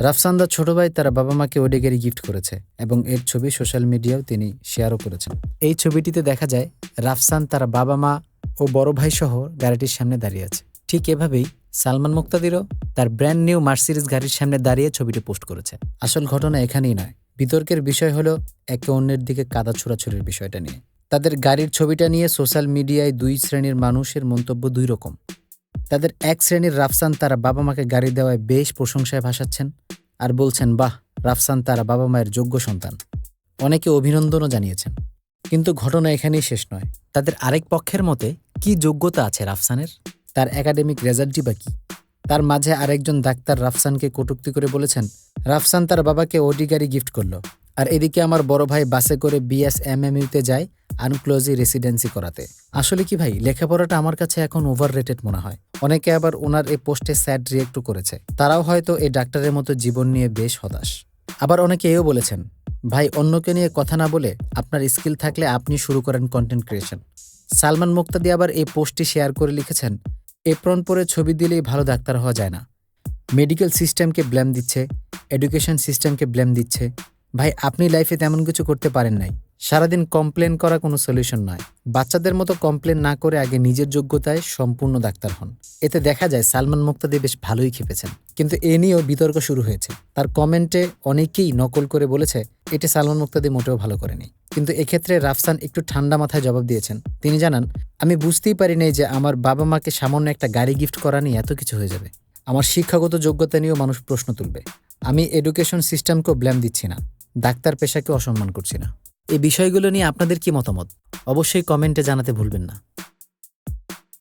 রাফসান্দার ছোট ভাই তার বাবা মাকে ওডি গাড়ি গিফট করেছে এবং এর ছবি সোশ্যাল মিডিয়াও তিনি শেয়ারও করেছেন। এই ছবিটিতে দেখা যায় রাফসান তার বাবা মা ও বড় ভাই সহ গাড়িটির সামনে দাঁড়িয়ে আছে। ঠিক এভাবেই সালমান মুক্তাদিরও তার ব্র্যান্ড নিউ মার্সিডিজ গাড়ির সামনে দাঁড়িয়ে ছবিটি পোস্ট করেছে। আসল ঘটনা এখানেই নয়, বিতর্কের বিষয় হলো একে অন্যের দিকে কাদা ছোড়াছুড়ির বিষয়টা নিয়ে। তাদের গাড়ির ছবিটা নিয়ে সোশ্যাল মিডিয়ায় দুই শ্রেণীর মানুষের মন্তব্য দুই রকম। তাদের এক শ্রেণীর রাফসান তারা বাবা মাকে গাড়ি দেওয়ায় বেশ প্রশংসায় ভাসাচ্ছেন আর বলছেন, বাহ, রাফসান তারা বাবা মায়ের যোগ্য সন্তান। অনেকে অভিনন্দনও জানিয়েছেন। কিন্তু ঘটনা এখানেই শেষ নয়। তাদের আরেক পক্ষের মতে কি যোগ্যতা আছে রাফসানের? তার একাডেমিক রেজাল্টই বা কি? তার মাঝে আরেকজন ডাক্তার রাফসানকে কটূক্তি করে বলেছেন, রাফসান তার বাবাকে ওডি গাড়ি গিফট করলো, আর এদিকে আমার বড় ভাই বাসে করে বিএসএমএমইউতে যায় আনক্লোজি রেসিডেন্সি করাতে। আসলে কি ভাই, লেখাপড়াটা আমার কাছে এখন ওভাররেটেড মনে হয়। অনেকে আবার ওনার এই পোস্টে স্যাড রিয়েক্টও করেছে। তারাও হয়তো এই ডাক্তারের মতো জীবন নিয়ে বেশ হতাশ। আবার অনেকে এও বলেছেন, ভাই, অন্যকে নিয়ে কথা না বলে আপনার স্কিল থাকলে আপনি শুরু করেন কন্টেন্ট ক্রিয়েশন। সালমান মুক্তাদি আবার এই পোস্টটি শেয়ার করে লিখেছেন, এপ্রন পরে ছবি দিলেই ভালো ডাক্তার হওয়া যায় না। মেডিকেল সিস্টেমকে ব্লেম দিচ্ছে, এডুকেশন সিস্টেমকে ব্লেম দিচ্ছে। ভাই, আপনি লাইফে তেমন কিছু করতে পারেন নাই। সারাদিন কমপ্লেন করা কোনো সলিউশন নয়। বাচ্চাদের মতো কমপ্লেন না করে আগে নিজের যোগ্যতায় সম্পূর্ণ ডাক্তার হন। এতে দেখা যায় সালমান মুক্তাদি বেশ ভালোই খেপেছেন। কিন্তু এ নিয়েও বিতর্ক শুরু হয়েছে। তার কমেন্টে অনেকেই নকল করে বলেছে এটা সালমান মুক্তাদি মোটেও ভালো করেনি। কিন্তু এক্ষেত্রে রাফসান একটু ঠান্ডা মাথায় জবাব দিয়েছেন। তিনি জানান, আমি বুঝতেই পারি নাই যে আমার বাবা মাকে সামান্য একটা গাড়ি গিফট করা নিয়ে এত কিছু হয়ে যাবে। আমার শিক্ষাগত যোগ্যতা নিয়েও মানুষ প্রশ্ন তুলবে। আমি এডুকেশন সিস্টেমকেও ব্লেম দিচ্ছি না, ডাক্তার পেশাকে অসম্মান করছি না। এই বিষয়গুলো নিয়ে আপনাদের কি মতামত? অবশ্যই কমেন্টে জানাতে ভুলবেন না।